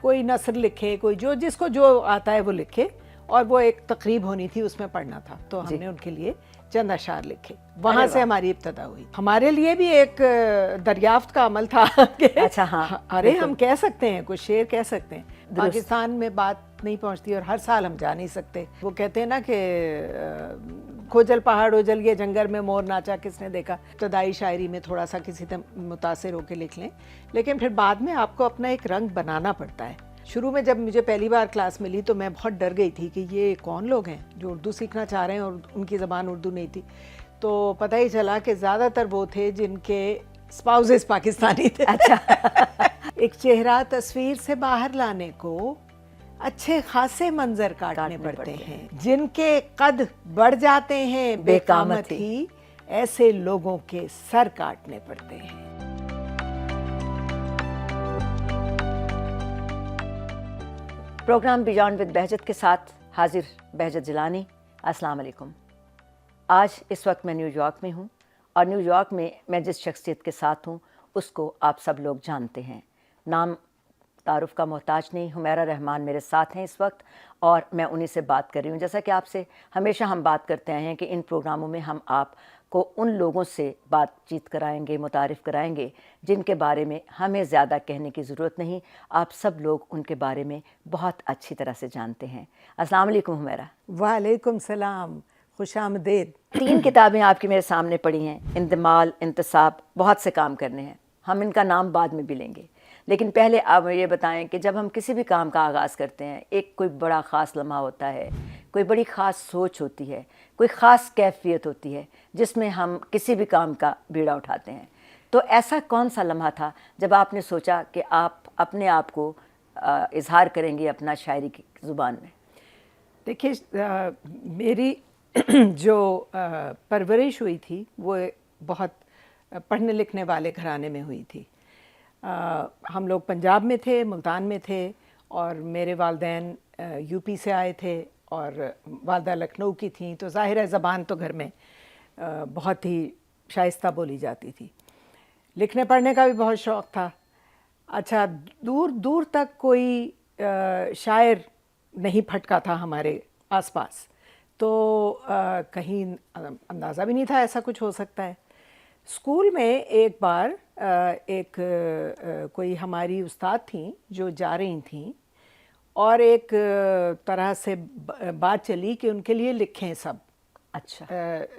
کوئی نثر لکھے, کوئی جو جس کو جو آتا ہے وہ لکھے, اور وہ ایک تقریب ہونی تھی, اس میں پڑھنا تھا, تو ہم نے ان کے لیے چند اشعار لکھے. وہاں سے ہماری ابتدا ہوئی. ہمارے لیے بھی ایک دریافت کا عمل تھا کہ اچھا ہاں ارے ہم کہہ سکتے ہیں, کچھ شعر کہہ سکتے ہیں. پاکستان میں بات نہیں پہنچتی اور ہر سال ہم جا نہیں سکتے. وہ کہتے ہیں نا کہ کھوجل پہاڑ اوجل یہ جنگل میں مور ناچا کس نے دیکھا. ابتدائی شاعری میں تھوڑا سا کسی متاثر ہو کے لکھ لیں, لیکن پھر بعد میں آپ کو اپنا ایک رنگ بنانا پڑتا ہے. شروع میں جب مجھے پہلی بار کلاس ملی تو میں بہت ڈر گئی تھی کہ یہ کون لوگ ہیں جو اردو سیکھنا چاہ رہے ہیں اور ان کی زبان اردو نہیں تھی. تو پتہ ہی چلا کہ زیادہ تر وہ تھے جن کے اسپاؤزز پاکستانی تھے. اچھا ایک چہرہ تصویر سے باہر لانے کو اچھے خاصے منظر کاٹنے پڑتے ہیں, جن کے قد بڑھ جاتے ہیں بے قامت ہی, ایسے لوگوں کے سر کاٹنے پڑتے ہیں. پروگرام بیانڈ ود بہجت کے ساتھ حاضر بہجت جیلانی. السلام علیکم. آج اس وقت میں نیو یارک میں ہوں, اور نیو یارک میں میں جس شخصیت کے ساتھ ہوں اس کو آپ سب لوگ جانتے ہیں. نام تعارف کا محتاج نہیں, حمیرہ رحمان میرے ساتھ ہیں اس وقت, اور میں انہی سے بات کر رہی ہوں. جیسا کہ آپ سے ہمیشہ ہم بات کرتے آئے ہیں کہ ان پروگراموں میں ہم آپ کو ان لوگوں سے بات چیت کرائیں گے, متعارف کرائیں گے جن کے بارے میں ہمیں زیادہ کہنے کی ضرورت نہیں, آپ سب لوگ ان کے بارے میں بہت اچھی طرح سے جانتے ہیں. السلام علیکم حمیرہ. وعلیکم السلام, خوش آمدید. 3 کتابیں آپ کی میرے سامنے پڑھی ہیں, اندمال, انتصاب, بہت سے کام کرنے ہیں. ہم ان کا نام بعد میں بھی لیں گے, لیکن پہلے آپ یہ بتائیں کہ جب ہم کسی بھی کام کا آغاز کرتے ہیں ایک کوئی بڑا خاص لمحہ ہوتا ہے, کوئی بڑی خاص سوچ ہوتی ہے, کوئی خاص کیفیت ہوتی ہے جس میں ہم کسی بھی کام کا بیڑا اٹھاتے ہیں. تو ایسا کون سا لمحہ تھا جب آپ نے سوچا کہ آپ اپنے آپ کو اظہار کریں گے اپنا شاعری کی زبان میں؟ دیکھیے, میری جو پرورش ہوئی تھی وہ بہت پڑھنے لکھنے والے گھرانے میں ہوئی تھی. ہم لوگ پنجاب میں تھے, ملتان میں تھے, اور میرے والدین یو پی سے آئے تھے اور والدہ لکھنؤ کی تھیں, تو ظاہر ہے زبان تو گھر میں بہت ہی شائستہ بولی جاتی تھی. لکھنے پڑھنے کا بھی بہت شوق تھا. اچھا, دور دور تک کوئی شاعر نہیں پھٹکا تھا ہمارے آس پاس, تو کہیں اندازہ بھی نہیں تھا ایسا کچھ ہو سکتا ہے. اسکول میں ایک بار ایک کوئی ہماری استاد تھیں جو جا رہی تھیں, اور ایک طرح سے بات چلی کہ ان کے لیے لکھیں سب. اچھا,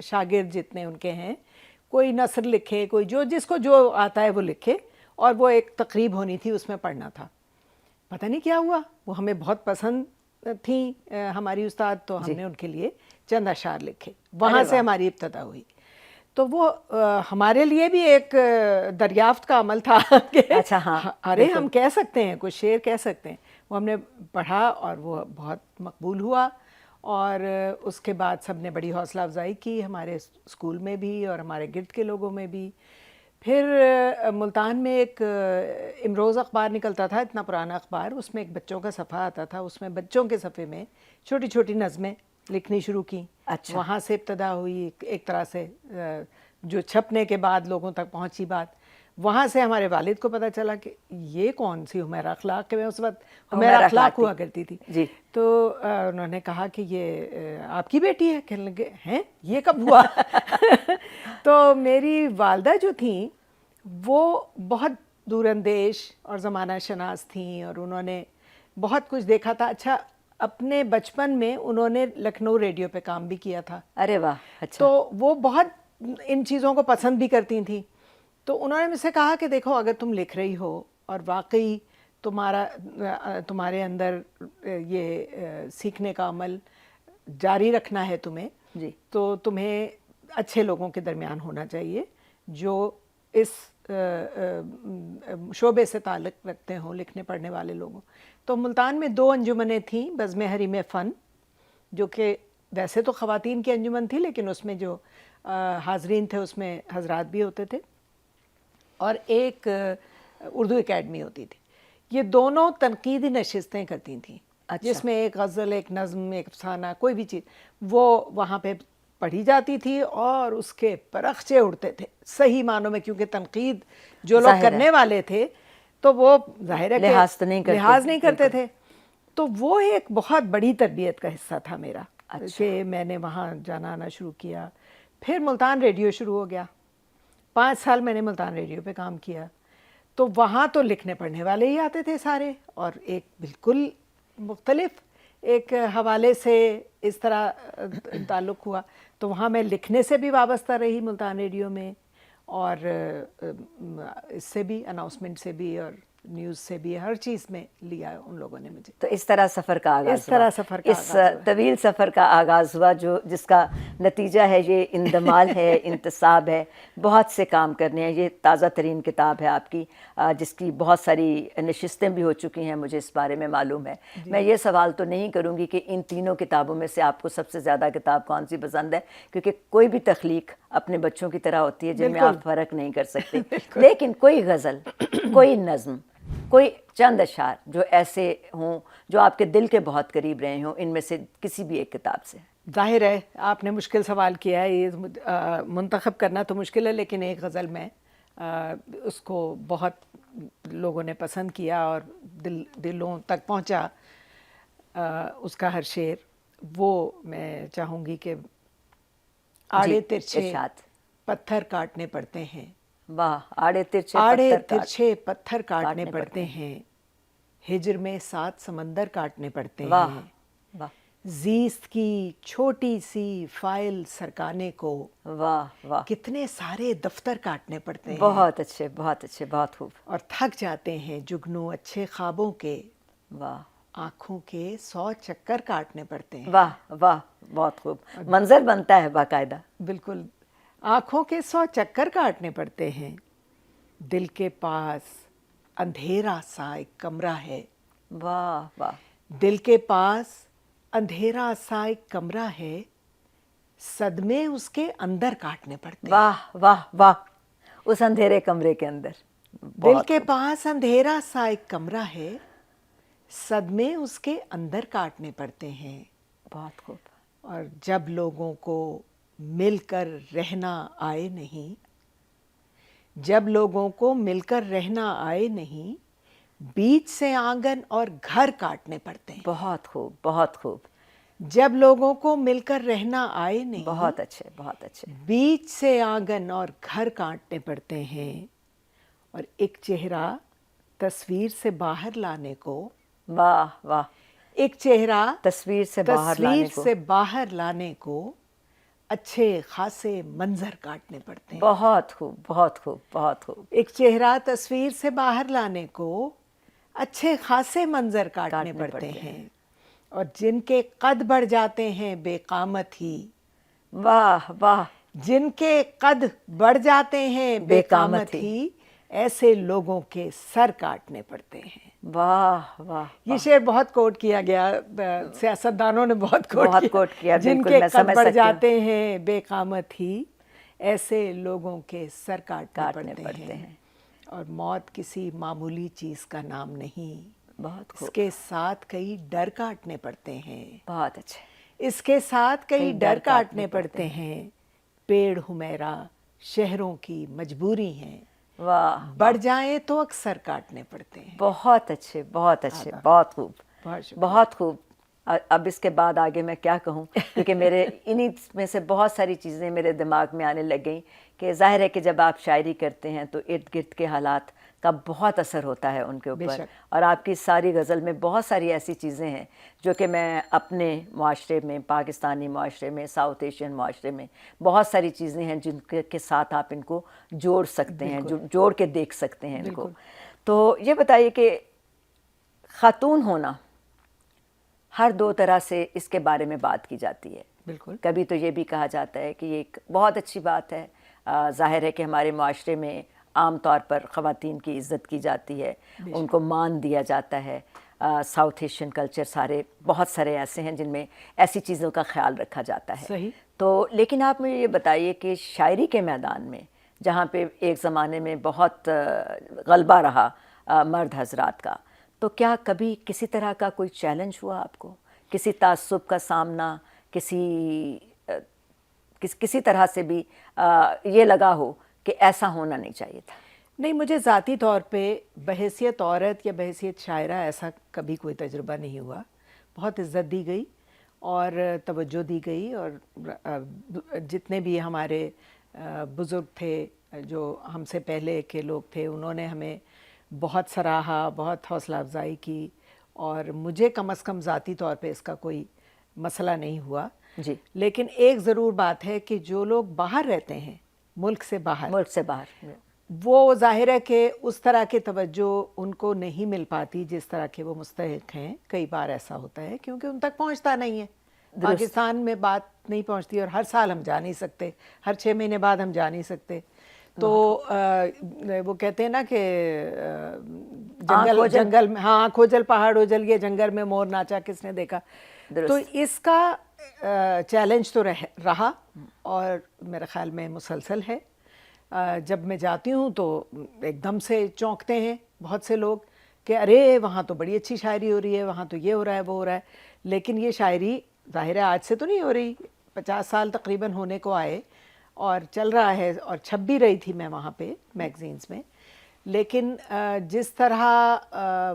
شاگرد جتنے ان کے ہیں, کوئی نثر لکھے, کوئی جو جس کو جو آتا ہے وہ لکھے, اور وہ ایک تقریب ہونی تھی, اس میں پڑھنا تھا. پتہ نہیں کیا ہوا, وہ ہمیں بہت پسند تھیں ہماری استاد, تو ہم نے ان کے لیے چند اشعار لکھے. وہاں سے ہماری ابتدا ہوئی. تو وہ ہمارے لیے بھی ایک دریافت کا عمل تھا کہ اچھا ہاں ارے ہم کہہ سکتے ہیں, کچھ شعر کہہ سکتے ہیں. وہ ہم نے پڑھا اور وہ بہت مقبول ہوا, اور اس کے بعد سب نے بڑی حوصلہ افزائی کی, ہمارے اسکول میں بھی اور ہمارے گرد کے لوگوں میں بھی. پھر ملتان میں ایک امروز اخبار نکلتا تھا, اتنا پرانا اخبار, اس میں ایک بچوں کا صفحہ آتا تھا, اس میں بچوں کے صفحے میں چھوٹی چھوٹی نظمیں لکھنی شروع کی. اچھا, وہاں سے ابتدا ہوئی ایک طرح سے, جو چھپنے کے بعد لوگوں تک پہنچی بات. وہاں سے ہمارے والد کو پتہ چلا کہ یہ کون سی حمیرہ اخلاق, کہ میں اس وقت حمیرہ اخلاق ہوا کرتی تھی جی. تو انہوں نے کہا کہ یہ آپ کی بیٹی ہے. کہنے لگے ہیں یہ کب ہوا؟ تو میری والدہ جو تھیں وہ بہت دور اندیش اور زمانہ شناس تھیں, اور انہوں نے بہت کچھ دیکھا تھا. اچھا, اپنے بچپن میں انہوں نے لکھنؤ ریڈیو پہ کام بھی کیا تھا. ارے واہ, اچھا. تو وہ بہت ان چیزوں کو پسند بھی کرتی تھیں. تو انہوں نے مجھ سے کہا کہ دیکھو, اگر تم لکھ رہی ہو اور واقعی تمہارے اندر یہ سیکھنے کا عمل جاری رکھنا ہے تمہیں, جی, تو تمہیں اچھے لوگوں کے درمیان ہونا چاہیے جو اس شعبے سے تعلق رکھتے ہوں, لکھنے پڑھنے والے لوگوں. تو ملتان میں 2 انجمنیں تھیں, بزم حریم فن, جو کہ ویسے تو خواتین کی انجمن تھی, لیکن اس میں جو حاضرین تھے اس میں حضرات بھی ہوتے تھے, اور ایک اردو اکیڈمی ہوتی تھی. یہ دونوں تنقیدی نشستیں کرتی تھیں, جس میں ایک غزل, ایک نظم, ایک افسانہ, کوئی بھی چیز وہ وہاں پہ پڑھی جاتی تھی, اور اس کے پرخچے اڑتے تھے صحیح معنوں میں, کیونکہ تنقید جو لوگ کرنے والے تھے تو وہ ظاہر ہے کہ لحاظ تو نہیں کرتے، لحاظ نہیں کرتے تھے. تو وہ ایک بہت بڑی تربیت کا حصہ تھا میرا کہ میں نے وہاں جانا آنا شروع کیا. پھر ملتان ریڈیو شروع ہو گیا. 5 سال میں نے ملتان ریڈیو پہ کام کیا. تو وہاں تو لکھنے پڑھنے والے ہی آتے تھے سارے, اور ایک بالکل مختلف ایک حوالے سے اس طرح تعلق ہوا. تو وہاں میں لکھنے سے بھی وابستہ رہی ملتان ریڈیو میں, اور اس سے بھی, اناؤنسمنٹ سے بھی اور نیوز سے بھی, ہر چیز میں لیا ان لوگوں نے مجھے. تو اس طرح سفر کا آغاز ہوا, اس طرح سفر کا اس طویل سفر کا آغاز ہوا جس کا نتیجہ ہے یہ اندمال ہے, انتصاب ہے, بہت سے کام کرنے ہیں. یہ تازہ ترین کتاب ہے آپ کی, جس کی بہت ساری نشستیں بھی ہو چکی ہیں, مجھے اس بارے میں معلوم ہے. میں یہ سوال تو نہیں کروں گی کہ ان تینوں کتابوں میں سے آپ کو سب سے زیادہ کتاب کون سی پسند ہے, کیونکہ کوئی بھی تخلیق اپنے بچوں کی طرح ہوتی ہے جن میں آپ فرق نہیں کر سکتے. لیکن کوئی غزل, کوئی نظم, کوئی چند اشعار جو ایسے ہوں جو آپ کے دل کے بہت قریب رہے ہوں, ان میں سے کسی بھی ایک کتاب سے. ظاہر ہے آپ نے مشکل سوال کیا ہے, یہ منتخب کرنا تو مشکل ہے, لیکن ایک غزل میں اس کو بہت لوگوں نے پسند کیا اور دلوں تک پہنچا اس کا ہر شعر. وہ میں چاہوں گی کہ آڑے ترچھے پتھر کاٹنے پڑتے ہیں. واہ, آڑے ترچھے پتھر کاٹنے پڑتے ہیں, ہجر میں 7 سمندر کاٹنے پڑتے ہیں. واہ, زیست کی چھوٹی سی فائل سرکانے کو واہ واہ, کتنے سارے دفتر کاٹنے پڑتے ہیں. بہت اچھے, بہت اچھے, بہت خوب. اور تھک جاتے ہیں جگنو اچھے خوابوں کے, واہ, آنکھوں کے 100 چکر کاٹنے پڑتے ہیں. واہ واہ, بہت خوب. منظر بنتا ہے باقاعدہ. بالکل, آنکھوں کے 100 چکر کاٹنے پڑتے ہیں. دل کے پاس اندھیرا سا ایک کمرہ ہے. واہ واہ, دل کے پاس اندھیرا سا ایک کمرہ ہے, صدمے اس کے اندر کاٹنے پڑتے ہیں. واہ واہ واہ, اس اندھیرے کمرے کے اندر. دل کے پاس اندھیرا سا ایک کمرہ ہے, صدمے اس کے اندر کاٹنے پڑتے ہیں. بہت خوب. اور جب لوگوں کو مل کر رہنا آئے نہیں, جب لوگوں کو مل کر رہنا آئے نہیں, بیچ سے آنگن اور گھر کاٹنے پڑتے ہیں. بہت خوب, بہت خوب. جب لوگوں کو مل کر رہنا آئے نہیں, بہت اچھے, بہت اچھے. بیچ سے آنگن اور گھر کاٹنے پڑتے ہیں. اور ایک چہرہ تصویر سے باہر لانے کو, واہ واہ, ایک چہرہ تصویر سے باہر لانے کو اچھے خاصے منظر کاٹنے پڑتے ہیں. بہت خوب, بہت خوب, بہت خوب. ایک چہرہ تصویر سے باہر لانے کو اچھے خاصے منظر کاٹنے پڑتے ہیں. اور جن کے قد بڑھ جاتے ہیں بے قامت ہی, واہ واہ, جن کے قد بڑھ جاتے ہیں بے قامت ہی, ایسے لوگوں کے سر کاٹنے پڑتے ہیں. واہ واہ, یہ شعر بہت کوٹ کیا گیا, سیاستدانوں نے بہت کوٹ کیا. جن کے قد بڑھ جاتے ہیں بے قامت ہی, ایسے لوگوں کے سر کاٹنے پڑتے ہیں. اور موت کسی معمولی چیز کا نام نہیں, بہت خوب. اس کے ساتھ کئی ڈر کاٹنے پڑتے ہیں. بہت اچھے. اس کے ساتھ کئی ڈر کاٹنے پڑتے ہیں. پیڑ ہمیرا شہروں کی مجبوری ہیں, واہ, بڑھ جائیں تو اکثر کاٹنے پڑتے ہیں. بہت اچھے, بہت اچھے, بہت خوب, بہت خوب. اب اس کے بعد آگے میں کیا کہوں, کیونکہ میرے انہی میں سے بہت ساری چیزیں میرے دماغ میں آنے لگ گئیں کہ ظاہر ہے کہ جب آپ شاعری کرتے ہیں تو ارد گرد کے حالات کا بہت اثر ہوتا ہے ان کے اوپر. اور آپ کی ساری غزل میں بہت ساری ایسی چیزیں ہیں جو کہ میں اپنے معاشرے میں, پاکستانی معاشرے میں, ساؤتھ ایشین معاشرے میں بہت ساری چیزیں ہیں جن کے ساتھ آپ ان کو جوڑ سکتے ہیں, جوڑ کے دیکھ سکتے ہیں ان کو. تو یہ بتائیے کہ خاتون ہونا ہر 2 طرح سے اس کے بارے میں بات کی جاتی ہے. بالکل. کبھی تو یہ بھی کہا جاتا ہے کہ یہ ایک بہت اچھی بات ہے. ظاہر ہے کہ ہمارے معاشرے میں عام طور پر خواتین کی عزت کی جاتی ہے, ان کو مان دیا جاتا ہے. ساؤتھ ایشین کلچر بہت سارے ایسے ہیں جن میں ایسی چیزوں کا خیال رکھا جاتا ہے. صحیح. تو لیکن آپ مجھے یہ بتائیے کہ شاعری کے میدان میں جہاں پہ ایک زمانے میں بہت غلبہ رہا مرد حضرات کا, تو کیا کبھی کسی طرح کا کوئی چیلنج ہوا آپ کو, کسی تعصب کا سامنا, کسی طرح سے بھی یہ لگا ہو کہ ایسا ہونا نہیں چاہیے تھا؟ نہیں، مجھے ذاتی طور پہ بحیثیت عورت یا بحیثیت شاعرہ ایسا کبھی کوئی تجربہ نہیں ہوا. بہت عزت دی گئی اور توجہ دی گئی، اور جتنے بھی ہمارے بزرگ تھے جو ہم سے پہلے کے لوگ تھے، انہوں نے ہمیں بہت سراہا، بہت حوصلہ افزائی کی، اور مجھے کم از کم ذاتی طور پہ اس کا کوئی مسئلہ نہیں ہوا. جی. لیکن ایک ضرور بات ہے کہ جو لوگ باہر رہتے ہیں، ملک سے باہر، ملک سے باہر، وہ ظاہر ہے کہ اس طرح کی توجہ ان کو نہیں مل پاتی جس طرح کے وہ مستحق ہیں. کئی بار ایسا ہوتا ہے کیونکہ ان تک پہنچتا نہیں ہے. پاکستان میں بات نہیں پہنچتی، اور ہر سال ہم جا نہیں سکتے، ہر 6 مہینے بعد ہم جا نہیں سکتے. تو وہ کہتے ہیں نا کہ جنگل میں، ہاں، کھوجل پہاڑ اجل گئے، جنگل میں مور ناچا کس نے دیکھا. تو اس کا چیلنج تو رہا، اور میرے خیال میں مسلسل ہے. جب میں جاتی ہوں تو ایک دم سے چونکتے ہیں بہت سے لوگ کہ ارے وہاں تو بڑی اچھی شاعری ہو رہی ہے، وہاں تو یہ ہو رہا ہے، وہ ہو رہا ہے. لیکن یہ شاعری ظاہر ہے آج سے تو نہیں ہو رہی، 50 سال تقریباً ہونے کو آئے اور چل رہا ہے، اور چھپ بھی رہی تھی میں وہاں پہ میگزینز میں. لیکن جس طرح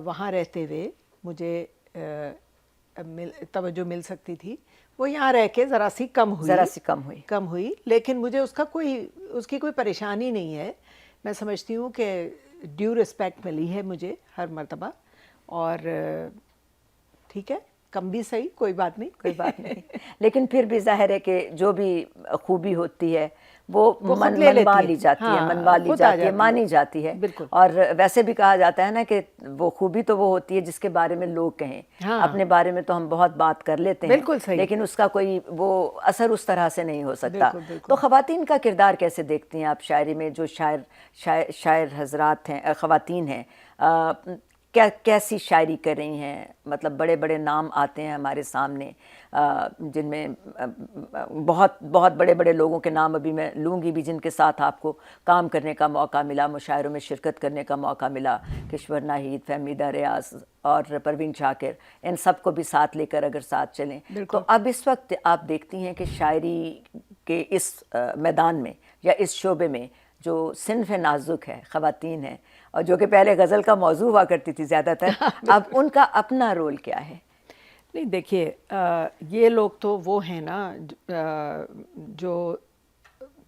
وہاں رہتے ہوئے مجھے توجہ مل سکتی تھی، وہ یہاں رہ کے ذرا سی کم ہوئی. لیکن مجھے اس کی کوئی پریشانی نہیں ہے. میں سمجھتی ہوں کہ ڈیو رسپیکٹ ملی ہے مجھے ہر مرتبہ، اور ٹھیک ہے، کم بھی صحیح، کوئی بات نہیں. لیکن پھر بھی ظاہر ہے کہ جو بھی خوبی ہوتی ہے وہ منوا لی جاتی ہے، مانی جاتی ہے. اور ویسے بھی کہا جاتا ہے نا کہ وہ خوبی تو وہ ہوتی ہے جس کے بارے میں لوگ کہیں. اپنے بارے میں تو ہم بہت بات کر لیتے ہیں، لیکن اس کا کوئی وہ اثر اس طرح سے نہیں ہو سکتا. تو خواتین کا کردار کیسے دیکھتی ہیں آپ شاعری میں؟ جو شاعر حضرات ہیں، خواتین ہیں، کیسی شاعری کر رہی ہیں؟ مطلب بڑے بڑے نام آتے ہیں ہمارے سامنے، جن میں بہت بہت بڑے بڑے لوگوں کے نام ابھی میں لوں گی بھی، جن کے ساتھ آپ کو کام کرنے کا موقع ملا، مشاعروں میں شرکت کرنے کا موقع ملا. کشور ناہید، فہمیدہ ریاض اور پروین شاکر، ان سب کو بھی ساتھ لے کر اگر ساتھ چلیں تو اب اس وقت آپ دیکھتی ہیں کہ شاعری کے اس میدان میں یا اس شعبے میں جو صنف نازک ہے، خواتین ہیں، اور جو کہ پہلے غزل کا موضوع ہوا کرتی تھی زیادہ تر، اب ان کا اپنا رول کیا ہے؟ نہیں، دیکھیے، یہ لوگ تو وہ ہیں نا جو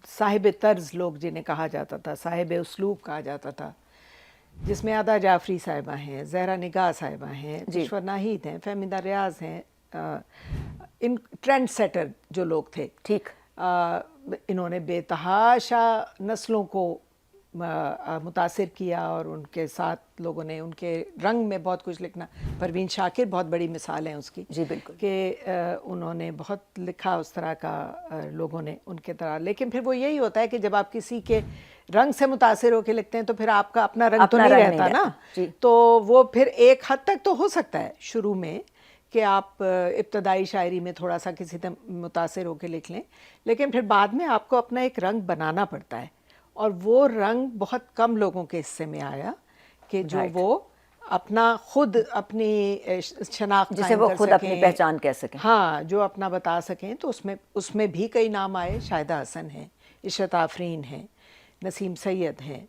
صاحب طرز لوگ جنہیں کہا جاتا تھا، صاحب اسلوب کہا جاتا تھا، جس میں ادا جعفری صاحبہ ہیں، زہرا نگاہ صاحبہ ہیں، کشور ناہید ہیں، فہمیدہ ریاض ہیں. ان ٹرینڈ سیٹر جو لوگ تھے، ٹھیک، انہوں نے بے تحاشا نسلوں کو متاثر کیا، اور ان کے ساتھ لوگوں نے ان کے رنگ میں بہت کچھ لکھنا. پروین شاکر بہت بڑی مثال ہے اس کی. جی بالکل، کہ انہوں نے بہت لکھا اس طرح کا، لوگوں نے ان کے طرح. لیکن پھر وہ یہی ہوتا ہے کہ جب آپ کسی کے رنگ سے متاثر ہو کے لکھتے ہیں تو پھر آپ کا اپنا رنگ تو نہیں رہتا نا. تو وہ پھر ایک حد تک تو ہو سکتا ہے شروع میں کہ آپ ابتدائی شاعری میں تھوڑا سا کسی سے متاثر ہو کے لکھ لیں، لیکن پھر بعد میں آپ کو اپنا ایک رنگ بنانا پڑتا ہے. اور وہ رنگ بہت کم لوگوں کے حصے میں آیا کہ جو وہ اپنا خود اپنی شناخت جسے وہ خود اپنی پہچان کہہ سکیں، ہاں، جو اپنا بتا سکیں. تو اس میں بھی کئی نام آئے. شاہدہ حسن ہیں، عشرت آفرین ہیں، نسیم سید ہیں،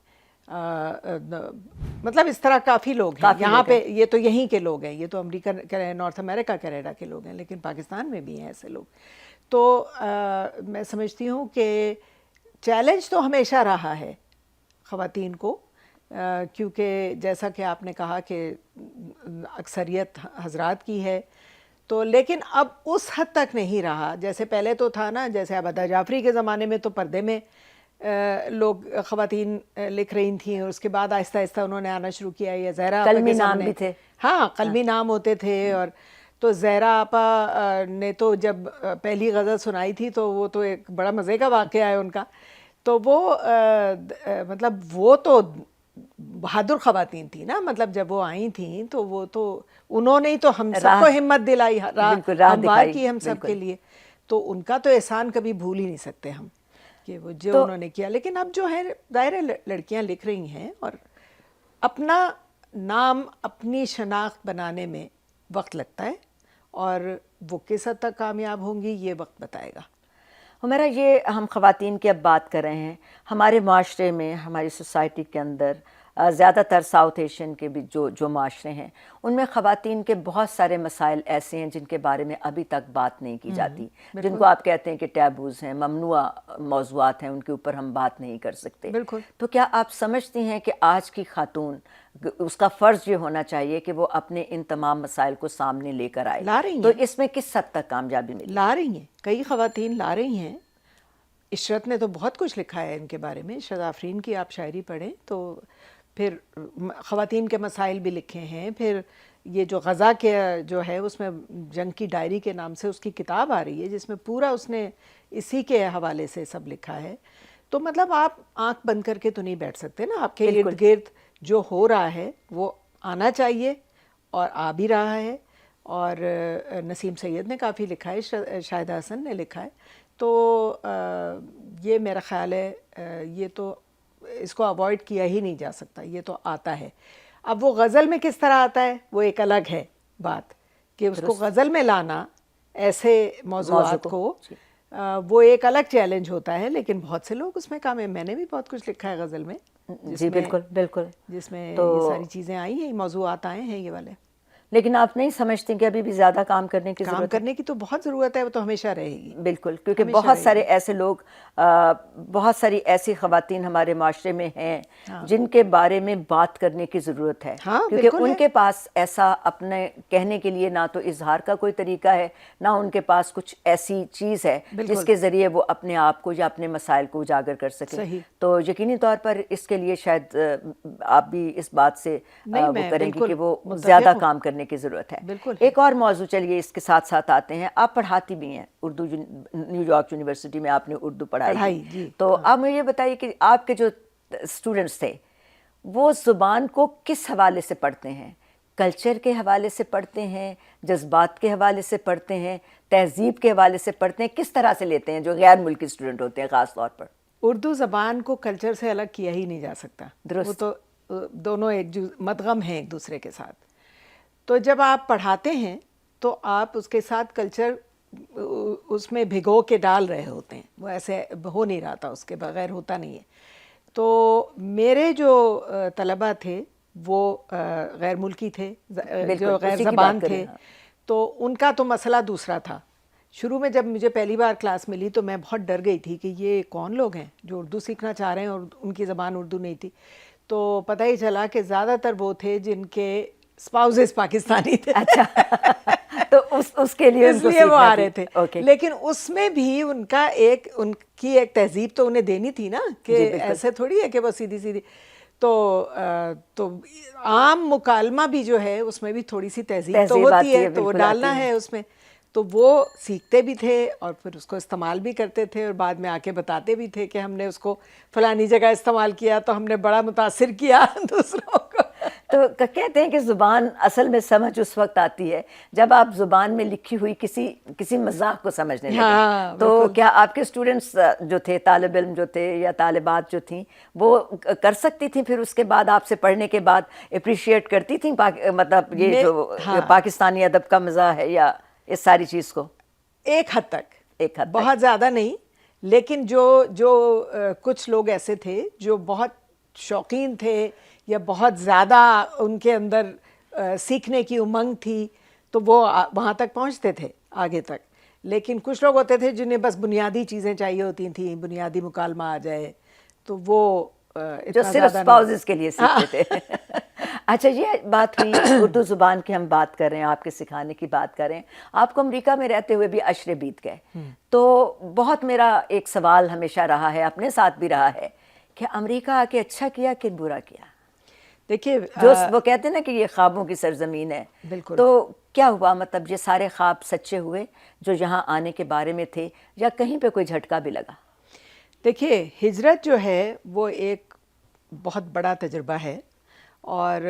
مطلب اس طرح کافی لوگ ہیں یہاں پہ. یہ تو یہیں کے لوگ ہیں، یہ تو امریکہ، نارتھ امریکہ، کینیڈا کے لوگ ہیں، لیکن پاکستان میں بھی ہیں ایسے لوگ. تو میں سمجھتی ہوں کہ چیلنج تو ہمیشہ رہا ہے خواتین کو، کیونکہ جیسا کہ آپ نے کہا کہ اکثریت حضرات کی ہے. تو لیکن اب اس حد تک نہیں رہا جیسے پہلے تو تھا نا. جیسے اب ادا جعفری کے زمانے میں تو پردے میں لوگ خواتین لکھ رہی تھیں، اور اس کے بعد آہستہ آہستہ انہوں نے آنا شروع کیا. یا زہرا قلمی نام بھی تھے، ہاں، قلمی نام ہوتے تھے. اور تو زہرا آپا نے تو جب پہلی غزل سنائی تھی تو وہ تو ایک بڑا مزے کا واقعہ ہے ان کا. تو وہ مطلب وہ تو بہادر خواتین تھیں نا. مطلب جب وہ آئی تھیں تو وہ تو انہوں نے ہی تو ہم سب کو ہمت دلائی، راہ ہموار کی ہم سب کے لیے. تو ان کا تو احسان کبھی بھول ہی نہیں سکتے ہم، کہ وہ جو انہوں نے کیا. لیکن اب جو ہے ظاہر لڑکیاں لکھ رہی ہیں، اور اپنا نام، اپنی شناخت بنانے میں وقت لگتا ہے، اور وہ کس حد تک کامیاب ہوں گی یہ وقت بتائے گا. ہمارا یہ ہم خواتین کی اب بات کر رہے ہیں. ہمارے معاشرے میں, ہماری سوسائٹی کے اندر زیادہ تر ساؤتھ ایشین کے بھی جو معاشرے ہیں ان میں خواتین کے بہت سارے مسائل ایسے ہیں جن کے بارے میں ابھی تک بات نہیں کی جاتی, جن کو آپ کہتے ہیں کہ ٹیبوز ہیں, ممنوع موضوعات ہیں, ان کے اوپر ہم بات نہیں کر سکتے. بالکل. تو کیا آپ سمجھتی ہیں کہ آج کی خاتون اس کا فرض یہ ہونا چاہیے کہ وہ اپنے ان تمام مسائل کو سامنے لے کر آئے؟ لا رہی ہیں. تو اس میں کس حد تک کامیابی ملی؟ لا رہی ہیں, کئی خواتین لا رہی ہیں. عشرت نے تو بہت کچھ لکھا ہے ان کے بارے میں. عشرت آفرین کی آپ شاعری پڑھیں تو پھر خواتین کے مسائل بھی لکھے ہیں. پھر یہ جو غزہ کے جو ہے اس میں جنگ کی ڈائری کے نام سے اس کی کتاب آ رہی ہے جس میں پورا اس نے اسی کے حوالے سے سب لکھا ہے. تو مطلب آپ آنکھ بند کر کے تو نہیں بیٹھ سکتے نا. آپ کے ارد گرد جو ہو رہا ہے وہ آنا چاہیے اور آ بھی رہا ہے. اور نسیم سید نے کافی لکھا ہے, شاہدہ حسن نے لکھا ہے. تو یہ میرا خیال ہے یہ تو اس کو اوائڈ کیا ہی نہیں جا سکتا, یہ تو آتا ہے. اب وہ غزل میں کس طرح آتا ہے وہ ایک الگ ہے بات, کہ اس کو غزل میں لانا ایسے موضوعات کو وہ ایک الگ چیلنج ہوتا ہے. لیکن بہت سے لوگ اس میں کام ہے. میں نے بھی بہت کچھ لکھا ہے غزل میں. جی بالکل بالکل, جس میں یہ ساری چیزیں آئی ہیں, موضوعات آئے ہیں یہ والے. لیکن آپ نہیں سمجھتے کہ ابھی بھی زیادہ کام کرنے کی ضرورت ہے؟ کام کرنے کی تو بہت ضرورت ہے, وہ تو ہمیشہ رہے گی. بالکل, کیونکہ بہت سارے ایسے لوگ, بہت ساری ایسی خواتین ہمارے معاشرے میں ہیں جن کے بارے میں بات کرنے کی ضرورت ہے, کیونکہ ان کے پاس ایسا اپنے کہنے کے لیے نہ تو اظہار کا کوئی طریقہ ہے, نہ ان کے پاس کچھ ایسی چیز ہے جس کے ذریعے وہ اپنے آپ کو یا اپنے مسائل کو اجاگر کر سکیں. تو یقینی طور پر اس کے لیے شاید آپ بھی اس بات سے وہ کریں گی کہ وہ زیادہ کام کرنے کی ضرورت ہے. ایک اور موضوع چلیے اس کے ساتھ ساتھ آتے ہیں. آپ پڑھاتی بھی ہیں اردو, نیو یارک یونیورسٹی میں آپ نے اردو پڑھائی. تو آپ مجھے یہ بتائیے کہ آپ کے جو اسٹوڈنٹس تھے وہ زبان کو کس حوالے سے پڑھتے ہیں؟ کلچر کے حوالے سے پڑھتے ہیں, جذبات کے حوالے سے پڑھتے ہیں, تہذیب کے حوالے سے پڑھتے ہیں, کس طرح سے لیتے ہیں جو غیر ملکی اسٹوڈنٹ ہوتے ہیں خاص طور پر؟ اردو زبان کو کلچر سے الگ کیا ہی نہیں جا سکتا. وہ تو دونوں ایک مدغم ہیں ایک دوسرے کے ساتھ. تو جب آپ پڑھاتے ہیں تو آپ اس کے ساتھ کلچر اس میں بھگو کے ڈال رہے ہوتے ہیں. وہ ایسے ہو نہیں رہا تھا, اس کے بغیر ہوتا نہیں ہے. تو میرے جو طلبہ تھے وہ غیر ملکی تھے, جو غیر زبان تھے, تو ان کا تو مسئلہ دوسرا تھا. شروع میں جب مجھے پہلی بار کلاس ملی تو میں بہت ڈر گئی تھی کہ یہ کون لوگ ہیں جو اردو سیکھنا چاہ رہے ہیں اور ان کی زبان اردو نہیں تھی. تو پتہ ہی چلا کہ زیادہ تر وہ تھے جن کے اسپاؤزز پاکستانی تھے. اچھا, تو اس کے لیے اس لیے وہ آ رہے تھے. لیکن اس میں بھی ان کی ایک تہذیب تو انہیں دینی تھی نا, کہ ایسے تھوڑی ہے کہ وہ سیدھی سیدھی. تو عام مکالمہ بھی جو ہے اس میں بھی تھوڑی سی تہذیب تو ہوتی ہے, تو وہ ڈالنا ہے اس میں. تو وہ سیکھتے بھی تھے اور پھر اس کو استعمال بھی کرتے تھے, اور بعد میں آ کے بتاتے بھی تھے کہ ہم نے اس کو فلانی جگہ استعمال کیا تو ہم نے بڑا متاثر کیا دوسروں کو. تو کہتے ہیں کہ زبان اصل میں سمجھ اس وقت آتی ہے جب آپ زبان میں لکھی ہوئی کسی مزاح کو سمجھنے لگیں. تو کیا آپ کے اسٹوڈنٹس جو تھے, طالب علم جو تھے یا طالبات جو تھیں, وہ کر سکتی تھیں پھر اس کے بعد آپ سے پڑھنے کے بعد اپریشیٹ کرتی تھیں مطلب یہ جو پاکستانی ادب کا مزاح ہے یا اس ساری چیز کو؟ ایک حد تک, بہت زیادہ نہیں. لیکن جو کچھ لوگ ایسے تھے جو بہت شوقین تھے یا بہت زیادہ ان کے اندر سیکھنے کی امنگ تھی, تو وہ وہاں تک پہنچتے تھے آگے تک. لیکن کچھ لوگ ہوتے تھے جنہیں بس بنیادی چیزیں چاہیے ہوتی تھیں, بنیادی مکالمہ آ جائے, تو وہ جو صرف اسپاؤزز کے لیے سیکھتے تھے. اچھا, یہ بات ہوئی اردو زبان کی, ہم بات کر رہے ہیں, آپ کے سکھانے کی بات کر رہے ہیں. آپ کو امریکہ میں رہتے ہوئے بھی عشرے بیت گئے, تو بہت میرا ایک سوال ہمیشہ رہا ہے, اپنے ساتھ بھی رہا ہے, کہ امریکہ آ کے اچھا کیا کہ برا کیا؟ دیکھیے جو وہ کہتے ہیں نا کہ یہ خوابوں کی سرزمین ہے, تو کیا ہوا؟ مطلب یہ سارے خواب سچے ہوئے جو یہاں آنے کے بارے میں تھے, یا کہیں پہ کوئی جھٹکا بھی لگا؟ دیکھیے, ہجرت جو ہے وہ ایک بہت بڑا تجربہ ہے, اور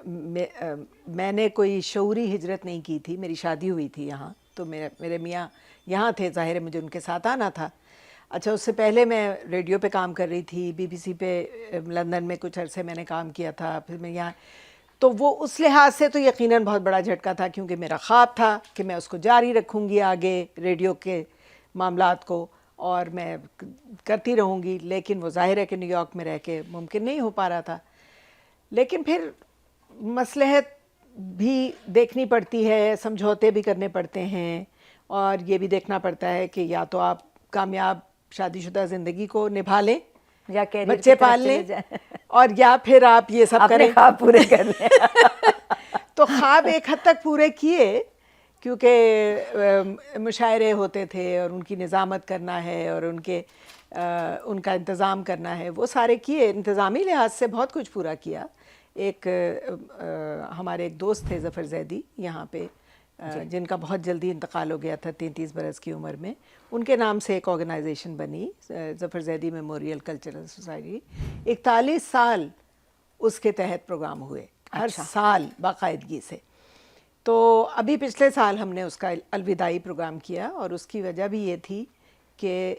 میں نے کوئی شعوری ہجرت نہیں کی تھی. میری شادی ہوئی تھی یہاں, تو میرے میاں یہاں تھے, ظاہر ہے مجھے ان کے ساتھ آنا تھا. اچھا, اس سے پہلے میں ریڈیو پہ کام کر رہی تھی, BBC پہ لندن میں کچھ عرصے میں نے کام کیا تھا, پھر میں یہاں. تو وہ اس لحاظ سے تو یقیناً بہت بڑا جھٹکا تھا, کیونکہ میرا خواب تھا کہ میں اس کو جاری رکھوں گی آگے ریڈیو کے معاملات کو, اور میں کرتی رہوں گی، لیکن وہ ظاہر ہے کہ نیو یارک میں رہ کے ممکن نہیں ہو پا رہا تھا. لیکن پھر مصلحت بھی دیکھنی پڑتی ہے، سمجھوتے بھی کرنے پڑتے ہیں، اور یہ بھی دیکھنا پڑتا ہے کہ یا تو آپ کامیاب شادی شدہ زندگی کو نبھا لیں یا کیریئر بچے پال لیں، اور یا پھر آپ یہ سب کریں، خواب پورے کر لیں. تو خواب ایک حد تک پورے کیے، کیونکہ مشاعرے ہوتے تھے اور ان کی نظامت کرنا ہے اور ان کا انتظام کرنا ہے، وہ سارے کیے. انتظامی لحاظ سے بہت کچھ پورا کیا. ایک ہمارے ایک دوست تھے ظفر زیدی یہاں پہ، جن کا بہت جلدی انتقال ہو گیا تھا 33 برس کی عمر میں. ان کے نام سے ایک آرگنائزیشن بنی، ظفر زیدی میموریل کلچرل سوسائٹی. 41 سال اس کے تحت پروگرام ہوئے، ہر سال باقاعدگی سے. تو ابھی پچھلے سال ہم نے اس کا الوداعی پروگرام کیا، اور اس کی وجہ بھی یہ تھی کہ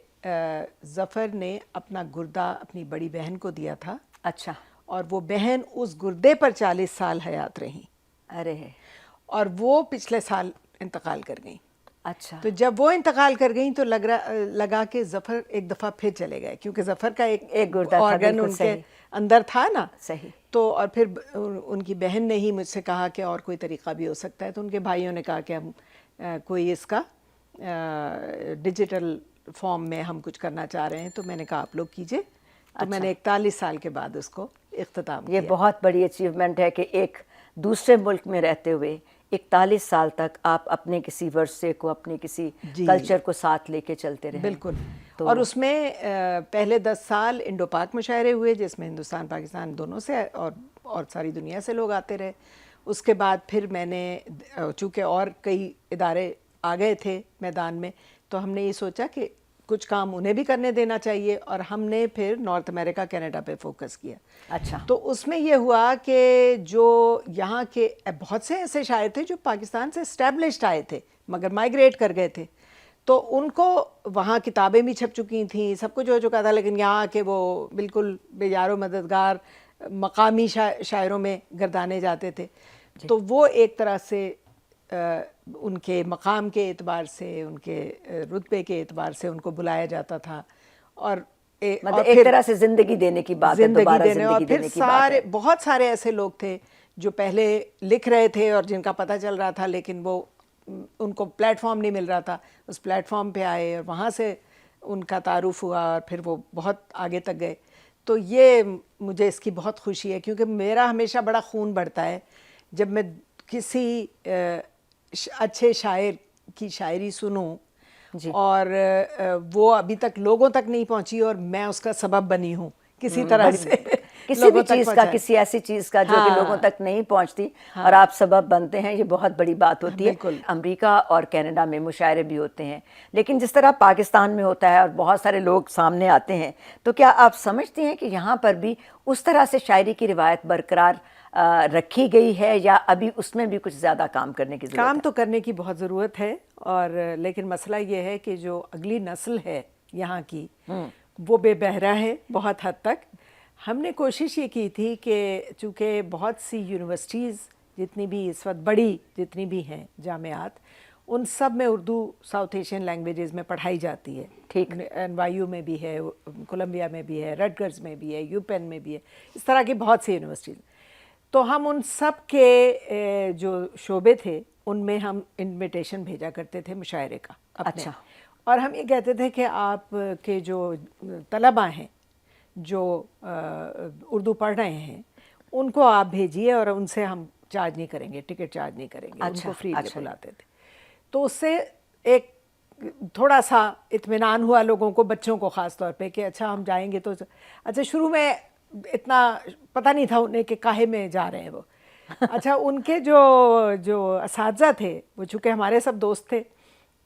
ظفر نے اپنا گردہ اپنی بڑی بہن کو دیا تھا. اچھا. اور وہ بہن اس گردے پر 40 سال حیات رہیں. ارے. اور وہ پچھلے سال انتقال کر گئیں. اچھا. تو جب وہ انتقال کر گئیں تو لگا کہ ظفر ایک دفعہ پھر چلے گئے، کیونکہ ظفر کا ایک گردہ تھا، آرگن ان کے اندر تھا نا. صحیح. تو اور پھر ان کی بہن نے ہی مجھ سے کہا کہ اور کوئی طریقہ بھی ہو سکتا ہے. تو ان کے بھائیوں نے کہا کہ ہم کوئی اس کا ڈیجیٹل فارم میں ہم کچھ کرنا چاہ رہے ہیں. تو میں نے کہا آپ لوگ کیجئے. تو میں نے 41 سال کے بعد اس کو اختتام کیا. یہ بہت بڑی اچیومنٹ ہے کہ ایک دوسرے ملک میں رہتے ہوئے 41 سال تک آپ اپنے کسی ورثے کو، اپنے کسی کلچر کو ساتھ لے کے چلتے رہے. بالکل. اور اس میں پہلے 10 سال انڈو پاک مشاعرے ہوئے، جس میں ہندوستان پاکستان دونوں سے اور ساری دنیا سے لوگ آتے رہے. اس کے بعد پھر میں نے، چونکہ اور کئی ادارے آ گئے تھے میدان میں، تو ہم نے یہ سوچا کہ کچھ کام انہیں بھی کرنے دینا چاہیے، اور ہم نے پھر نارتھ امریکہ کینیڈا پہ فوکس کیا. اچھا. تو اس میں یہ ہوا کہ جو یہاں کے بہت سے ایسے شاعر تھے جو پاکستان سے اسٹیبلشڈ آئے تھے مگر مائیگریٹ کر گئے تھے، تو ان کو وہاں کتابیں بھی چھپ چکی تھیں، سب کچھ ہو چکا تھا، لیکن یہاں کے وہ بالکل بے یار و مددگار مقامی شاعروں میں گردانے جاتے تھے. تو وہ ایک طرح سے ان کے مقام کے اعتبار سے، ان کے رتبے کے اعتبار سے ان کو بلایا جاتا تھا. اور مطلب ایک طرح سے زندگی دینے کی بات ہے، دوبارہ زندگی دینے کی بات ہے. بہت سارے ایسے لوگ تھے جو پہلے لکھ رہے تھے اور جن کا پتہ چل رہا تھا، لیکن وہ ان کو پلیٹ فارم نہیں مل رہا تھا. اس پلیٹ فارم پہ آئے اور وہاں سے ان کا تعارف ہوا، اور پھر وہ بہت آگے تک گئے. تو یہ مجھے اس کی بہت خوشی ہے، کیونکہ میرا ہمیشہ بڑا خون بڑھتا ہے جب میں کسی اچھے شاعر کی شاعری سنوں اور وہ ابھی تک لوگوں تک نہیں پہنچی اور میں اس کا سبب بنی ہوں کسی طرح سے. کسی بھی چیز کا، کسی ایسی چیز کا جو کہ لوگوں تک نہیں پہنچتی اور آپ سبب بنتے ہیں، یہ بہت بڑی بات ہوتی ہے. امریکہ اور کینیڈا میں مشاعرے بھی ہوتے ہیں، لیکن جس طرح پاکستان میں ہوتا ہے اور بہت سارے لوگ سامنے آتے ہیں، تو کیا آپ سمجھتے ہیں کہ یہاں پر بھی اس طرح سے شاعری کی روایت برقرار رکھی گئی ہے، یا ابھی اس میں بھی کچھ زیادہ کام کرنے کی ضرورت ہے؟ کام تو کرنے کی بہت ضرورت ہے، اور لیکن مسئلہ یہ ہے کہ جو اگلی نسل ہے یہاں کی وہ بے بہرا ہے بہت حد تک. ہم نے کوشش یہ کی تھی کہ چونکہ بہت سی یونیورسٹیز جتنی بھی اس وقت بڑی جتنی بھی ہیں جامعات، ان سب میں اردو ساؤتھ ایشین لینگویجز میں پڑھائی جاتی ہے. ٹھیک. NYU میں بھی ہے، کولمبیا میں بھی ہے، رٹگرز میں بھی ہے، UPenn میں بھی ہے، اس طرح کی بہت سی یونیورسٹیز. تو ہم ان سب کے جو شعبے تھے ان میں ہم انویٹیشن بھیجا کرتے تھے مشاعرے کا اپنے. اور ہم یہ کہتے تھے کہ آپ کے جو طلباء ہیں جو اردو پڑھ رہے ہیں ان کو آپ بھیجیے، اور ان سے ہم چارج نہیں کریں گے، ٹکٹ چارج نہیں کریں گے. ان کو فری میں بلاتے تھے. تو اس سے ایک تھوڑا سا اطمینان ہوا لوگوں کو، بچوں کو خاص طور پہ، کہ اچھا ہم جائیں گے تو اچھا. شروع میں اتنا پتہ نہیں تھا انہیں کہ کاہے میں جا رہے ہیں وہ. اچھا ان کے جو اساتذہ تھے وہ چونکہ ہمارے سب دوست تھے،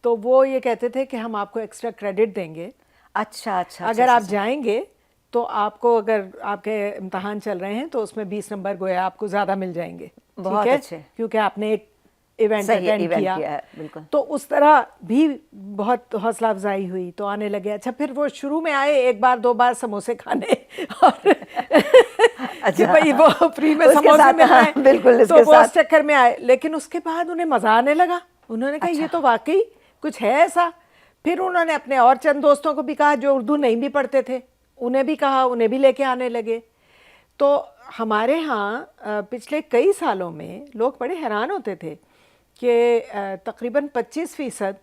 تو وہ یہ کہتے تھے کہ ہم آپ کو ایکسٹرا کریڈٹ دیں گے. اچھا. اگر آپ جائیں گے تو آپ کو، اگر آپ کے امتحان چل رہے ہیں تو اس میں 20 نمبر گویا آپ کو زیادہ مل جائیں گے. بہت اچھے. کیونکہ آپ نے ایک ایونٹ اٹینڈ کیا. بالکل. تو اس طرح بھی بہت حوصلہ افزائی ہوئی، تو آنے لگے. اچھا پھر وہ شروع میں آئے ایک بار دو بار سموسے کھانے، اور کہ بھائی وہ فری میں سموسے مل رہے ہیں، بالکل، تو وہ اس چکر میں آئے. لیکن اس کے بعد انہیں مزہ آنے لگا. انہوں نے کہا یہ تو واقعی کچھ ہے ایسا. پھر انہوں نے اپنے اور چند دوستوں کو بھی کہا جو اردو نہیں بھی پڑھتے تھے، انہیں بھی کہا، انہیں بھی لے کے آنے لگے. تو ہمارے ہاں پچھلے کئی سالوں میں لوگ بڑے حیران ہوتے تھے کہ تقریباً 25%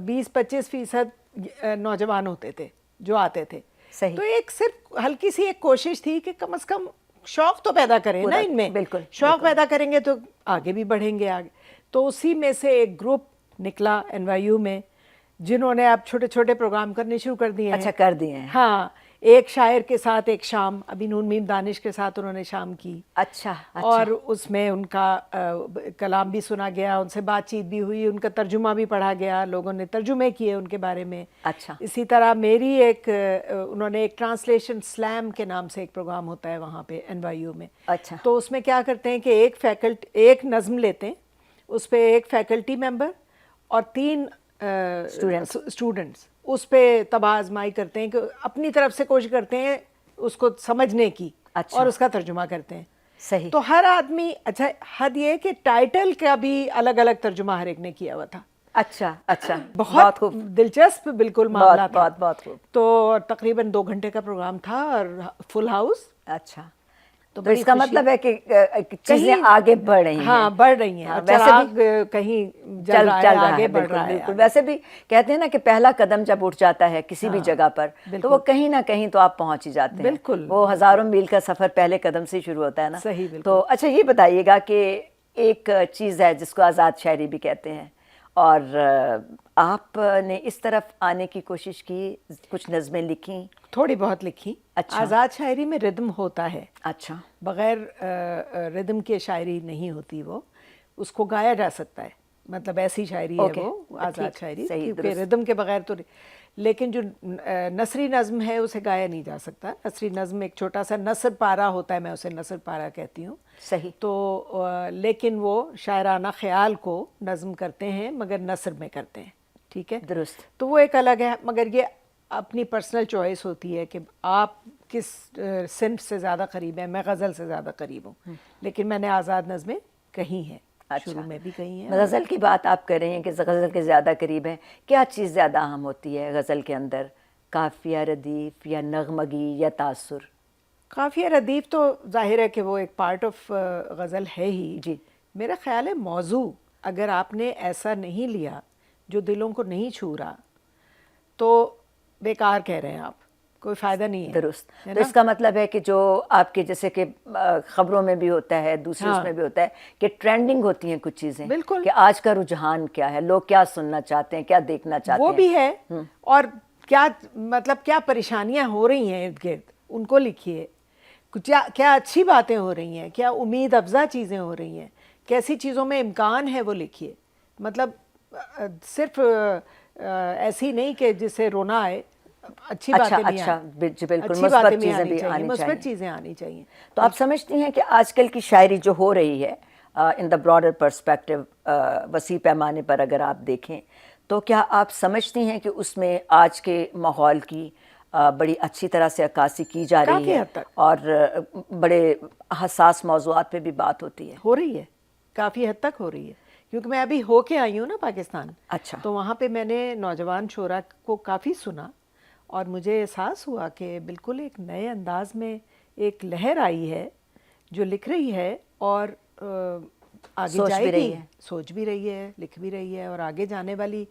20-25% نوجوان ہوتے تھے جو آتے تھے. صحیح. تو ایک صرف ہلکی سی ایک کوشش تھی کہ کم از کم شوق تو پیدا کریں نا ان میں. بالکل شوق پیدا کریں گے تو آگے بھی بڑھیں گے آگے. تو اسی میں سے ایک گروپ نکلا NYU میں جنہوں نے اب چھوٹے چھوٹے پروگرام کرنے شروع کر دیے ہیں. اچھا کر دیے ہیں. ہاں، ایک شاعر کے ساتھ ایک شام، ابھی نون میم دانش کے ساتھ انہوں نے شام کی. اچھا. اور اس میں ان کا کلام بھی سنا گیا، ان سے بات چیت بھی ہوئی، ان کا ترجمہ بھی پڑھا گیا، لوگوں نے ترجمے کیے ان کے بارے میں. اچھا. اسی طرح میری انہوں نے ایک ٹرانسلیشن سلیم کے نام سے ایک پروگرام ہوتا ہے وہاں پہ NYU میں. اچھا. تو اس میں کیا کرتے ہیں کہ ایک نظم لیتے ہیں، اس پہ ایک فیکلٹی ممبر اور 3 اسٹوڈنٹس اس پہ طبع آزمائی کرتے ہیں کہ اپنی طرف سے کوشش کرتے ہیں اس کو سمجھنے کی. اچھا. اور اس کا ترجمہ کرتے ہیں. صحیح. تو ہر آدمی، اچھا حد یہ کہ ٹائٹل کا بھی الگ الگ ترجمہ ہر ایک نے کیا ہوا تھا. اچھا. اچھا. بہت خوب. دلچسپ بالکل معاملہ تھا. بہت خوب. تو تقریباً 2 گھنٹے کا پروگرام تھا اور فل ہاؤس. اچھا. تو اس کا مطلب ہے کہ چیزیں کہیں آگے بڑھ رہی ہیں. ہاں بڑھ رہی ہیں. چراغ کہیں جل رہا ہے، آگے بڑھ رہا ہے. بالکل. ویسے بھی کہتے ہیں نا کہ پہلا قدم جب اٹھ جاتا ہے کسی بھی جگہ پر تو وہ کہیں نہ کہیں تو آپ پہنچ ہی جاتے ہیں. بالکل. وہ ہزاروں میل کا سفر پہلے قدم سے شروع ہوتا ہے نا. صحیح. بالکل. تو اچھا یہ بتائیے گا کہ ایک چیز ہے جس کو آزاد شاعری بھی کہتے ہیں، اور آپ نے اس طرف آنے کی کوشش کی، کچھ نظمیں لکھیں؟ تھوڑی بہت لکھی. اچھا. آزاد شاعری میں ردم ہوتا ہے. اچھا. بغیر ردم کے شاعری نہیں ہوتی، وہ اس کو گایا جا سکتا ہے، مطلب ایسی شاعری ہے وہ آزاد شاعری، کیونکہ ردم کے بغیر تو. لیکن جو نثری نظم ہے اسے گایا نہیں جا سکتا. نثری نظم ایک چھوٹا سا نثر پارہ ہوتا ہے، میں اسے نثر پارہ کہتی ہوں. صحیح. تو لیکن وہ شاعرانہ خیال کو نظم کرتے ہیں مگر نثر میں کرتے ہیں. ٹھیک ہے. درست. تو وہ ایک الگ ہے، مگر یہ اپنی پرسنل چوائس ہوتی ہے کہ آپ کس صنف سے زیادہ قریب ہیں. میں غزل سے زیادہ قریب ہوں، لیکن میں نے آزاد نظمیں کہی ہیں. شروع میں بھی کہی ہیں. غزل کی بات آپ کر رہے ہیں کہ غزل کے زیادہ قریب ہیں. کیا چیز زیادہ اہم ہوتی ہے غزل کے اندر؟ قافیہ ردیف یا نغمگی یا تاثر؟ قافیہ ردیف تو ظاہر ہے کہ وہ ایک پارٹ آف غزل ہے ہی. جی. میرا خیال ہے موضوع اگر آپ نے ایسا نہیں لیا جو دلوں کو نہیں چھو رہا تو بیکار کہہ رہے ہیں آپ، کوئی فائدہ نہیں ہے. درست. تو اس کا مطلب ہے کہ جو آپ کے جیسے کہ خبروں میں بھی ہوتا ہے، دوسرے اس میں بھی ہوتا ہے کہ ٹرینڈنگ ہوتی ہیں کچھ چیزیں. بالکل. کہ آج کا رجحان کیا ہے، لوگ کیا سننا چاہتے ہیں، کیا دیکھنا چاہتے ہیں. وہ بھی ہے. اور کیا مطلب کیا پریشانیاں ہو رہی ہیں ارد گرد، ان کو لکھیے. کیا اچھی باتیں ہو رہی ہیں، کیا امید افزا چیزیں ہو رہی ہیں، کیسی چیزوں میں امکان ہے وہ لکھیے. مطلب صرف ایسی نہیں کہ جسے رونا آئے. اچھی باتیں بھی اچھا. بالکل. اچھی باتیں بھی چیزیں بھی آنی مثبت چاہیے. چیزیں آنی چاہیے. تو آپ سمجھتی ہیں کہ آج کل کی شاعری جو ہو رہی ہے ان دا براڈر پرسپیکٹو، وسیع پیمانے پر اگر آپ دیکھیں تو کیا آپ سمجھتی ہیں کہ اس میں آج کے ماحول کی بڑی اچھی طرح سے عکاسی کی جا رہی کافی ہے حد تک. اور بڑے حساس موضوعات پہ بھی بات ہوتی ہے؟ ہو رہی ہے، کافی حد تک ہو رہی ہے. کیونکہ میں ابھی ہو کے آئی ہوں نا پاکستان. اچھا. تو وہاں پہ میں نے نوجوان شعراء کو کافی سنا اور مجھے احساس ہوا کہ بالکل ایک نئے انداز میں ایک لہر آئی ہے جو لکھ رہی ہے اور آگے جائے گی. سوچ بھی رہی ہے، لکھ بھی رہی ہے، اور آگے جانے والی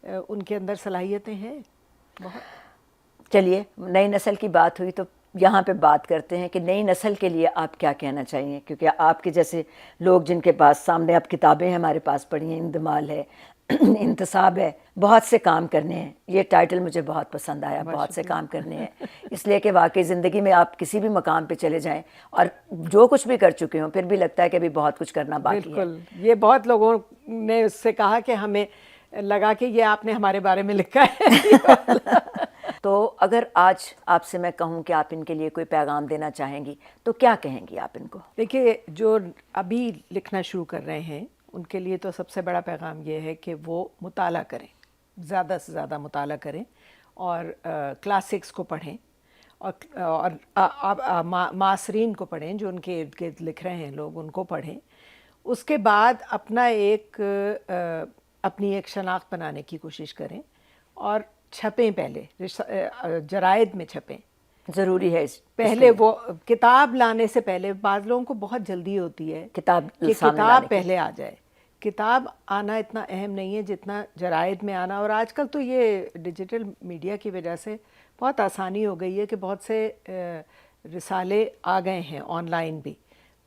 ان کے اندر صلاحیتیں ہیں بہت. چلیے نئی نسل کی بات ہوئی تو یہاں پہ بات کرتے ہیں کہ نئی نسل کے لیے آپ کیا کہنا چاہیے، کیونکہ آپ کے جیسے لوگ جن کے پاس سامنے اب کتابیں ہیں، ہمارے پاس پڑھی ہیں، اندمال ہے، انتصاب ہے، بہت سے کام کرنے ہیں. یہ ٹائٹل مجھے بہت پسند آیا، بہت سے کام کرنے ہیں. اس لیے کہ واقعی زندگی میں آپ کسی بھی مقام پہ چلے جائیں اور جو کچھ بھی کر چکے ہوں پھر بھی لگتا ہے کہ ابھی بہت کچھ کرنا باقی ہے. بالکل. یہ بہت لوگوں نے اس سے کہا کہ ہمیں لگا کہ یہ آپ نے ہمارے بارے میں لکھا ہے. تو اگر آج آپ سے میں کہوں کہ آپ ان کے لیے کوئی پیغام دینا چاہیں گی تو کیا کہیں گی آپ ان کو؟ دیکھیے، جو ابھی لکھنا شروع کر رہے ہیں ان کے لیے تو سب سے بڑا پیغام یہ ہے کہ وہ مطالعہ کریں، زیادہ سے زیادہ مطالعہ کریں اور کلاسکس کو پڑھیں اور معاصرین کو پڑھیں، جو ان کے ارد گرد لکھ رہے ہیں لوگ ان کو پڑھیں. اس کے بعد اپنی ایک شناخت بنانے کی کوشش کریں اور چھپیں پہلے، جرائد میں چھپیں. ضروری ہے پہلے وہ کتاب لانے سے پہلے بعض لوگوں کو بہت جلدی ہوتی ہے کتاب کہ کتاب پہلے آ جائے. کتاب آنا اتنا اہم نہیں ہے جتنا جرائد میں آنا. اور آج کل تو یہ ڈیجیٹل میڈیا کی وجہ سے بہت آسانی ہو گئی ہے کہ بہت سے رسالے آ گئے ہیں آن لائن بھی،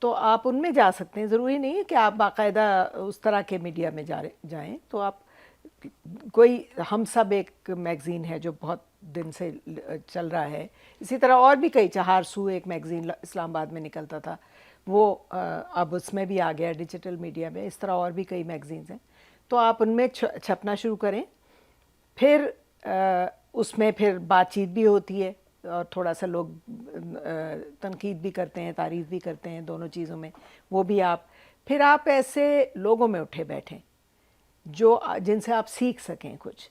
تو آپ ان میں جا سکتے ہیں. ضروری نہیں ہے کہ آپ باقاعدہ اس طرح کے میڈیا میں جائیں. تو آپ کوئی ہم سب ایک میگزین ہے جو بہت دن سے چل رہا ہے. اسی طرح اور بھی کئی، چہار سو ایک میگزین اسلام آباد میں نکلتا تھا، وہ اب اس میں بھی آ گیا ڈیجیٹل میڈیا میں. اس طرح اور بھی کئی میگزینز ہیں، تو آپ ان میں چھپنا شروع کریں. پھر اس میں پھر بات چیت بھی ہوتی ہے اور تھوڑا سا لوگ تنقید بھی کرتے ہیں، تعریف بھی کرتے ہیں، دونوں چیزوں میں وہ بھی پھر آپ ایسے لوگوں میں اٹھے بیٹھیں جن سے آپ سیکھ سکیں کچھ.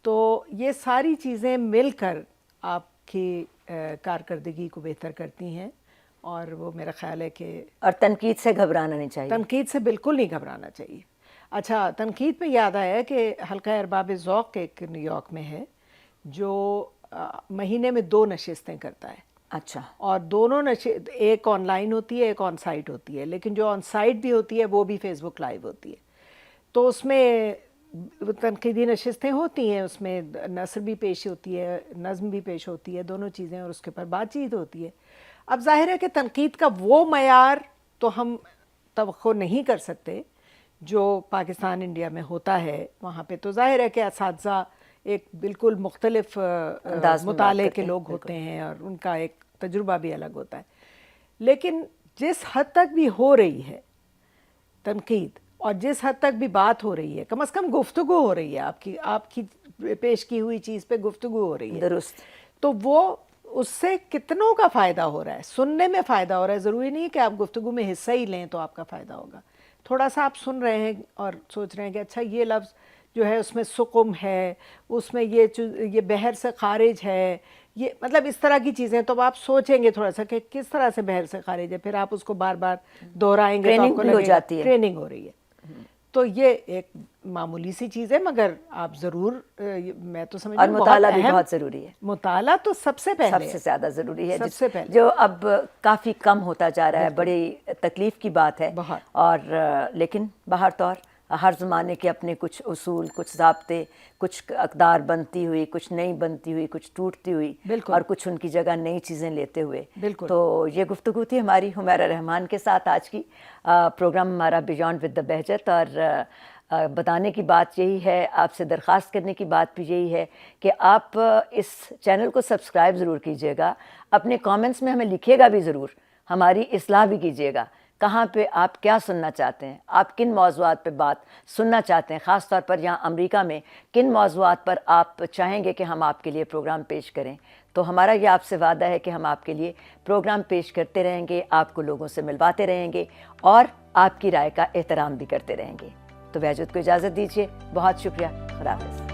تو یہ ساری چیزیں مل کر آپ کی کارکردگی کو بہتر کرتی ہیں. اور وہ میرا خیال ہے کہ اور تنقید سے گھبرانا نہیں چاہیے. تنقید سے بالکل نہیں گھبرانا چاہیے. اچھا، تنقید پہ یاد آیا کہ حلقہ ارباب ذوق ایک نیو یارک میں ہے جو مہینے میں 2 نشستیں کرتا ہے. اچھا. اور دونوں ایک آن لائن ہوتی ہے، ایک آن سائٹ ہوتی ہے. لیکن جو آن سائٹ بھی ہوتی ہے وہ بھی فیس بک لائیو ہوتی ہے. تو اس میں تنقیدی نشستیں ہوتی ہیں، اس میں نثر بھی پیش ہوتی ہے، نظم بھی پیش ہوتی ہے، دونوں چیزیں، اور اس کے اوپر بات چیت ہوتی ہے. اب ظاہر ہے کہ تنقید کا وہ معیار تو ہم توقع نہیں کر سکتے جو پاکستان انڈیا میں ہوتا ہے. وہاں پہ تو ظاہر ہے کہ اساتذہ ایک بالکل مختلف مطالعے کے لوگ ہوتے ہیں اور ان کا ایک تجربہ بھی الگ ہوتا ہے. لیکن جس حد تک بھی ہو رہی ہے تنقید اور جس حد تک بھی بات ہو رہی ہے، کم از کم گفتگو ہو رہی ہے، آپ کی پیش کی ہوئی چیز پہ گفتگو ہو رہی ہے. درست. تو وہ اس سے کتنوں کا فائدہ ہو رہا ہے، سننے میں فائدہ ہو رہا ہے. ضروری نہیں کہ آپ گفتگو میں حصہ ہی لیں تو آپ کا فائدہ ہوگا. تھوڑا سا آپ سن رہے ہیں اور سوچ رہے ہیں کہ اچھا یہ لفظ جو ہے اس میں سقم ہے، اس میں یہ بحر سے خارج ہے، یہ مطلب اس طرح کی چیزیں. تو آپ سوچیں گے تھوڑا سا کہ کس طرح سے بحر سے خارج ہے، پھر آپ اس کو بار بار دہرائیں گے تو آپ کو لگے گا ٹریننگ ہو رہی ہے. تو یہ ایک معمولی سی چیز ہے، مگر آپ ضرور، میں تو سمجھتی ہوں مطالعہ بھی بہت ضروری ہے. مطالعہ تو سب سے پہلے، سب سے زیادہ ضروری ہے، سب سے پہلے، جو اب کافی کم ہوتا جا رہا ہے. بڑی تکلیف کی بات ہے. اور لیکن بہر طور ہر زمانے کے اپنے کچھ اصول، کچھ ضابطے، کچھ اقدار بنتی ہوئی، کچھ نہیں بنتی ہوئی، کچھ ٹوٹتی ہوئی، اور کچھ ان کی جگہ نئی چیزیں لیتے ہوئے. تو یہ گفتگو تھی ہماری حمیرہ رحمان کے ساتھ. آج کی پروگرام ہمارا بیجانڈ ود دا بہجت. اور بتانے کی بات یہی ہے، آپ سے درخواست کرنے کی بات بھی یہی ہے کہ آپ اس چینل کو سبسکرائب ضرور کیجیے گا. اپنے کامنٹس میں ہمیں لکھیے گا بھی ضرور، ہماری اصلاح بھی کیجیے گا. کہاں پہ آپ کیا سننا چاہتے ہیں، آپ کن موضوعات پہ بات سننا چاہتے ہیں، خاص طور پر یہاں امریکہ میں کن موضوعات پر آپ چاہیں گے کہ ہم آپ کے لیے پروگرام پیش کریں. تو ہمارا یہ آپ سے وعدہ ہے کہ ہم آپ کے لیے پروگرام پیش کرتے رہیں گے، آپ کو لوگوں سے ملواتے رہیں گے اور آپ کی رائے کا احترام بھی کرتے رہیں گے. تو بہجت کو اجازت دیجیے. بہت شکریہ. خدا حافظ.